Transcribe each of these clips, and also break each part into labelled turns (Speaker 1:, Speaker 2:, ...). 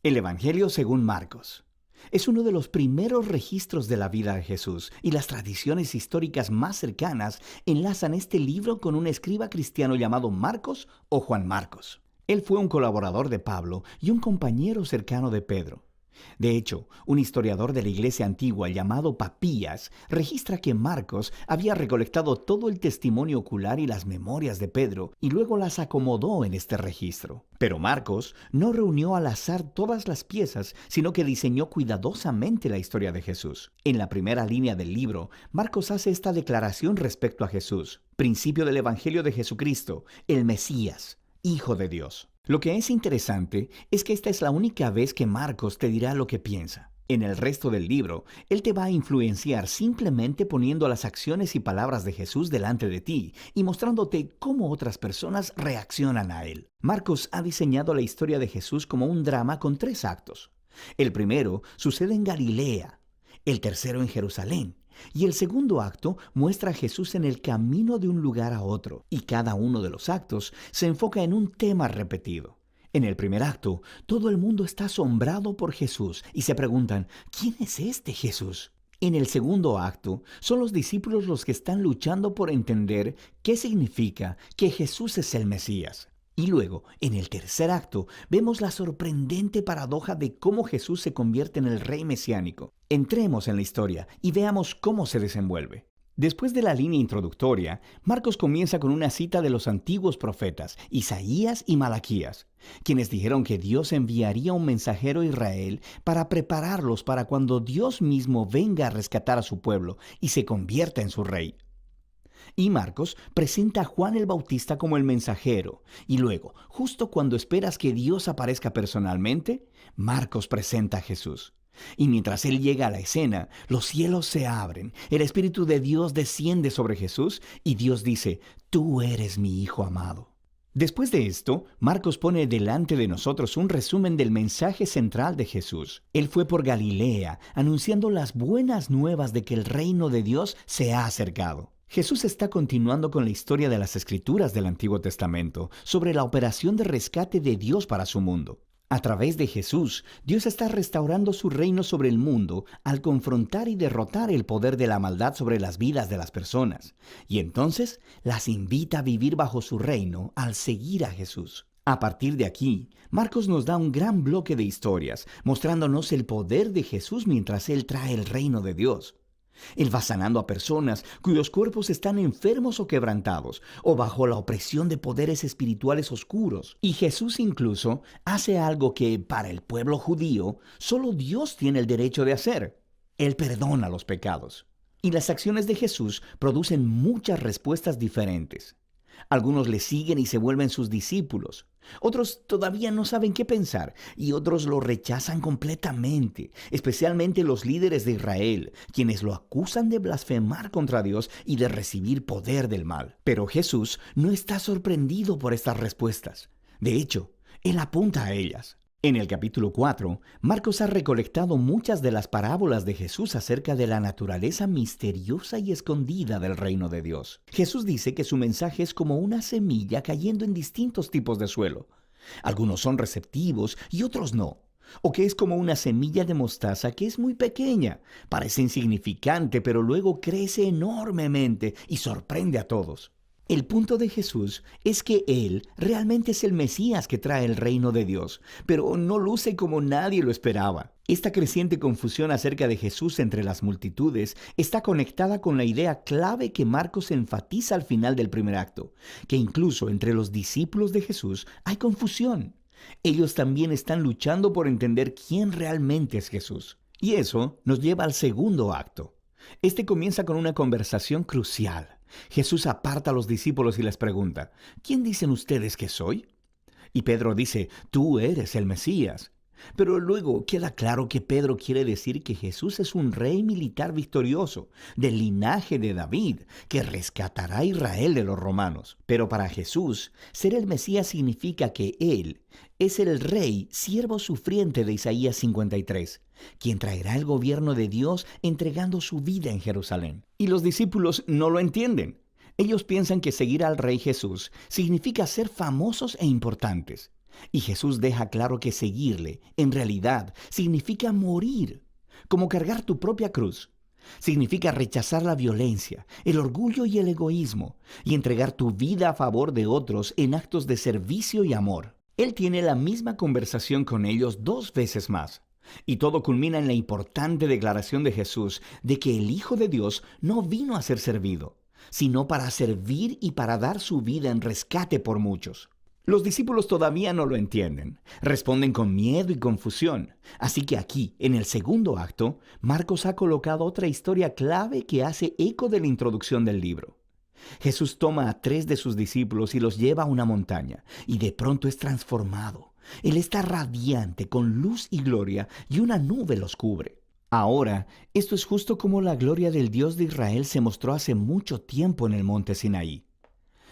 Speaker 1: El Evangelio según Marcos. Es uno de los primeros registros de la vida de Jesús, y las tradiciones históricas más cercanas enlazan este libro con un escriba cristiano llamado Marcos o Juan Marcos. Él fue un colaborador de Pablo y un compañero cercano de Pedro. De hecho, un historiador de la iglesia antigua llamado Papías registra que Marcos había recolectado todo el testimonio ocular y las memorias de Pedro y luego las acomodó en este registro. Pero Marcos no reunió al azar todas las piezas, sino que diseñó cuidadosamente la historia de Jesús. En la primera línea del libro, Marcos hace esta declaración respecto a Jesús: principio del Evangelio de Jesucristo, el Mesías, Hijo de Dios. Lo que es interesante es que esta es la única vez que Marcos te dirá lo que piensa. En el resto del libro, él te va a influenciar simplemente poniendo las acciones y palabras de Jesús delante de ti y mostrándote cómo otras personas reaccionan a él. Marcos ha diseñado la historia de Jesús como un drama con 3 actos. El primero sucede en Galilea, el tercero en Jerusalén, y el segundo acto muestra a Jesús en el camino de un lugar a otro, y cada uno de los actos se enfoca en un tema repetido. En el primer acto, todo el mundo está asombrado por Jesús y se preguntan: ¿quién es este Jesús? En el segundo acto, son los discípulos los que están luchando por entender qué significa que Jesús es el Mesías. Y luego, en el tercer acto, vemos la sorprendente paradoja de cómo Jesús se convierte en el rey mesiánico. Entremos en la historia y veamos cómo se desenvuelve. Después de la línea introductoria, Marcos comienza con una cita de los antiguos profetas, Isaías y Malaquías, quienes dijeron que Dios enviaría un mensajero a Israel para prepararlos para cuando Dios mismo venga a rescatar a su pueblo y se convierta en su rey. Y Marcos presenta a Juan el Bautista como el mensajero. Y luego, justo cuando esperas que Dios aparezca personalmente, Marcos presenta a Jesús. Y mientras él llega a la escena, los cielos se abren, el Espíritu de Dios desciende sobre Jesús y Dios dice: «Tú eres mi Hijo amado». Después de esto, Marcos pone delante de nosotros un resumen del mensaje central de Jesús. Él fue por Galilea, anunciando las buenas nuevas de que el reino de Dios se ha acercado. Jesús está continuando con la historia de las Escrituras del Antiguo Testamento sobre la operación de rescate de Dios para su mundo. A través de Jesús, Dios está restaurando su reino sobre el mundo al confrontar y derrotar el poder de la maldad sobre las vidas de las personas. Y entonces las invita a vivir bajo su reino al seguir a Jesús. A partir de aquí, Marcos nos da un gran bloque de historias, mostrándonos el poder de Jesús mientras Él trae el reino de Dios. Él va sanando a personas cuyos cuerpos están enfermos o quebrantados, o bajo la opresión de poderes espirituales oscuros. Y Jesús incluso hace algo que, para el pueblo judío, solo Dios tiene el derecho de hacer. Él perdona los pecados. Y las acciones de Jesús producen muchas respuestas diferentes. Algunos le siguen y se vuelven sus discípulos. Otros todavía no saben qué pensar y otros lo rechazan completamente, especialmente los líderes de Israel, quienes lo acusan de blasfemar contra Dios y de recibir poder del mal. Pero Jesús no está sorprendido por estas respuestas. De hecho, Él apunta a ellas. En el capítulo 4, Marcos ha recolectado muchas de las parábolas de Jesús acerca de la naturaleza misteriosa y escondida del reino de Dios. Jesús dice que su mensaje es como una semilla cayendo en distintos tipos de suelo. Algunos son receptivos y otros no. O que es como una semilla de mostaza que es muy pequeña, parece insignificante, pero luego crece enormemente y sorprende a todos. El punto de Jesús es que Él realmente es el Mesías que trae el reino de Dios, pero no luce como nadie lo esperaba. Esta creciente confusión acerca de Jesús entre las multitudes está conectada con la idea clave que Marcos enfatiza al final del primer acto, que incluso entre los discípulos de Jesús hay confusión. Ellos también están luchando por entender quién realmente es Jesús. Y eso nos lleva al segundo acto. Este comienza con una conversación crucial. Jesús aparta a los discípulos y les pregunta: ¿quién dicen ustedes que soy? Y Pedro dice: tú eres el Mesías. Pero luego queda claro que Pedro quiere decir que Jesús es un rey militar victorioso, del linaje de David, que rescatará a Israel de los romanos. Pero para Jesús, ser el Mesías significa que Él es el rey, siervo sufriente de Isaías 53, quien traerá el gobierno de Dios entregando su vida en Jerusalén. Y los discípulos no lo entienden. Ellos piensan que seguir al Rey Jesús significa ser famosos e importantes. Y Jesús deja claro que seguirle, en realidad, significa morir, como cargar tu propia cruz. Significa rechazar la violencia, el orgullo y el egoísmo, y entregar tu vida a favor de otros en actos de servicio y amor. Él tiene la misma conversación con ellos 2 veces más. Y todo culmina en la importante declaración de Jesús de que el Hijo de Dios no vino a ser servido, sino para servir y para dar su vida en rescate por muchos. Los discípulos todavía no lo entienden, responden con miedo y confusión. Así que aquí, en el segundo acto, Marcos ha colocado otra historia clave que hace eco de la introducción del libro. Jesús toma a 3 de sus discípulos y los lleva a una montaña, y de pronto es transformado. Él está radiante, con luz y gloria, y una nube los cubre. Ahora, esto es justo como la gloria del Dios de Israel se mostró hace mucho tiempo en el monte Sinaí.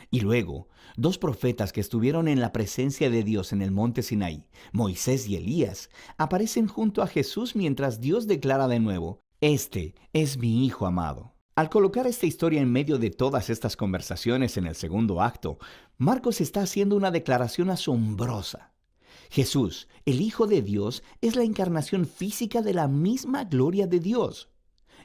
Speaker 1: Y luego, 2 profetas que estuvieron en la presencia de Dios en el monte Sinaí, Moisés y Elías, aparecen junto a Jesús mientras Dios declara de nuevo: «Este es mi Hijo amado». Al colocar esta historia en medio de todas estas conversaciones en el segundo acto, Marcos está haciendo una declaración asombrosa. Jesús, el Hijo de Dios, es la encarnación física de la misma gloria de Dios.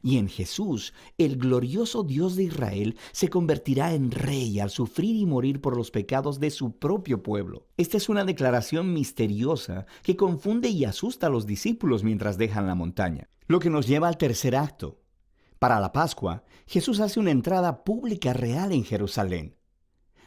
Speaker 1: Y en Jesús, el glorioso Dios de Israel se convertirá en rey al sufrir y morir por los pecados de su propio pueblo. Esta es una declaración misteriosa que confunde y asusta a los discípulos mientras dejan la montaña. Lo que nos lleva al tercer acto. Para la Pascua, Jesús hace una entrada pública real en Jerusalén.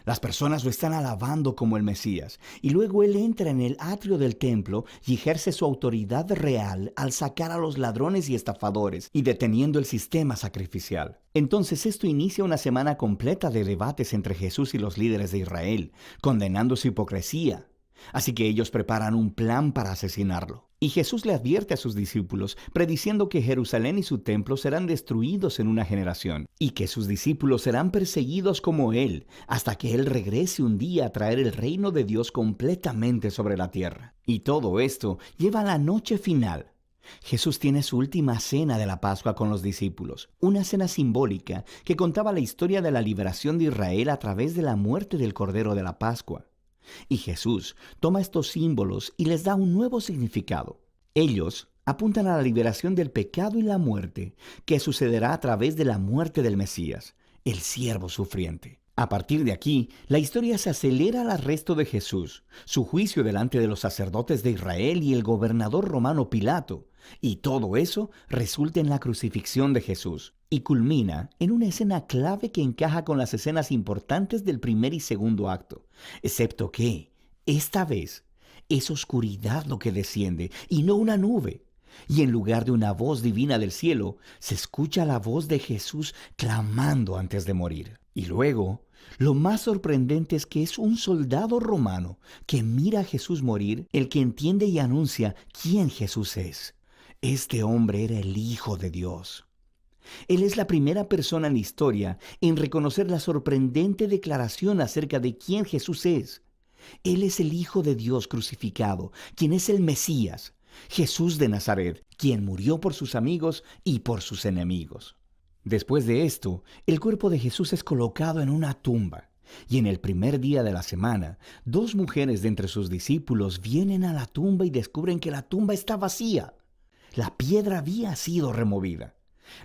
Speaker 1: Las personas lo están alabando como el Mesías, y luego Él entra en el atrio del templo y ejerce su autoridad real al sacar a los ladrones y estafadores y deteniendo el sistema sacrificial. Entonces esto inicia una semana completa de debates entre Jesús y los líderes de Israel, condenando su hipocresía. Así que ellos preparan un plan para asesinarlo. Y Jesús le advierte a sus discípulos, prediciendo que Jerusalén y su templo serán destruidos en una generación, y que sus discípulos serán perseguidos como Él, hasta que Él regrese un día a traer el reino de Dios completamente sobre la tierra. Y todo esto lleva a la noche final. Jesús tiene su última cena de la Pascua con los discípulos, una cena simbólica que contaba la historia de la liberación de Israel a través de la muerte del Cordero de la Pascua. Y Jesús toma estos símbolos y les da un nuevo significado. Ellos apuntan a la liberación del pecado y la muerte, que sucederá a través de la muerte del Mesías, el siervo sufriente. A partir de aquí, la historia se acelera al arresto de Jesús, su juicio delante de los sacerdotes de Israel y el gobernador romano Pilato, y todo eso resulta en la crucifixión de Jesús, y culmina en una escena clave que encaja con las escenas importantes del primer y segundo acto, excepto que, esta vez, es oscuridad lo que desciende y no una nube. Y en lugar de una voz divina del cielo, se escucha la voz de Jesús clamando antes de morir. Y luego, lo más sorprendente es que es un soldado romano que mira a Jesús morir, el que entiende y anuncia quién Jesús es. Este hombre era el Hijo de Dios. Él es la primera persona en la historia en reconocer la sorprendente declaración acerca de quién Jesús es. Él es el Hijo de Dios crucificado, quien es el Mesías, Jesús de Nazaret, quien murió por sus amigos y por sus enemigos. Después de esto, el cuerpo de Jesús es colocado en una tumba, y en el primer día de la semana, 2 mujeres de entre sus discípulos vienen a la tumba y descubren que la tumba está vacía. La piedra había sido removida.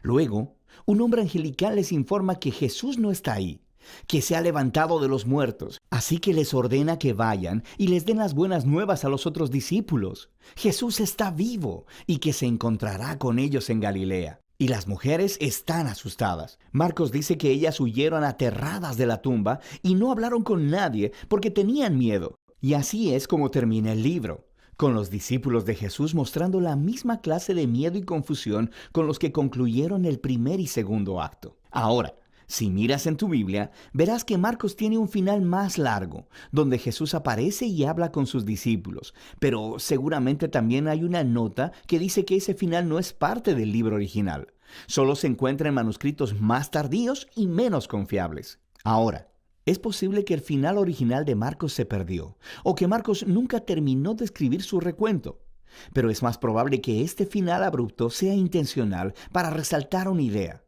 Speaker 1: Luego, un hombre angelical les informa que Jesús no está ahí, que se ha levantado de los muertos. Así que les ordena que vayan y les den las buenas nuevas a los otros discípulos. Jesús está vivo y que se encontrará con ellos en Galilea. Y las mujeres están asustadas. Marcos dice que ellas huyeron aterradas de la tumba y no hablaron con nadie porque tenían miedo. Y así es como termina el libro, con los discípulos de Jesús mostrando la misma clase de miedo y confusión con los que concluyeron el primer y segundo acto. Ahora, si miras en tu Biblia, verás que Marcos tiene un final más largo, donde Jesús aparece y habla con sus discípulos, pero seguramente también hay una nota que dice que ese final no es parte del libro original. Solo se encuentra en manuscritos más tardíos y menos confiables. Ahora, es posible que el final original de Marcos se perdió, o que Marcos nunca terminó de escribir su recuento. Pero es más probable que este final abrupto sea intencional para resaltar una idea.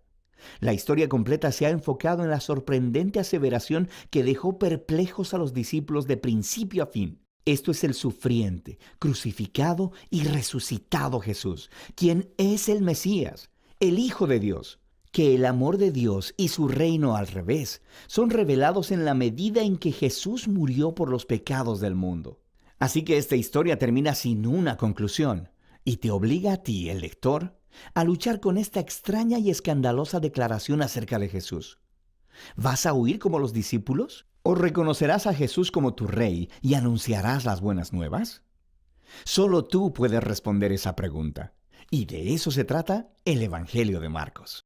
Speaker 1: La historia completa se ha enfocado en la sorprendente aseveración que dejó perplejos a los discípulos de principio a fin. Esto es el sufriente, crucificado y resucitado Jesús, quien es el Mesías, el Hijo de Dios. Que el amor de Dios y su reino al revés son revelados en la medida en que Jesús murió por los pecados del mundo. Así que esta historia termina sin una conclusión y te obliga a ti, el lector, a luchar con esta extraña y escandalosa declaración acerca de Jesús. ¿Vas a huir como los discípulos? ¿O reconocerás a Jesús como tu rey y anunciarás las buenas nuevas? Solo tú puedes responder esa pregunta. Y de eso se trata el Evangelio de Marcos.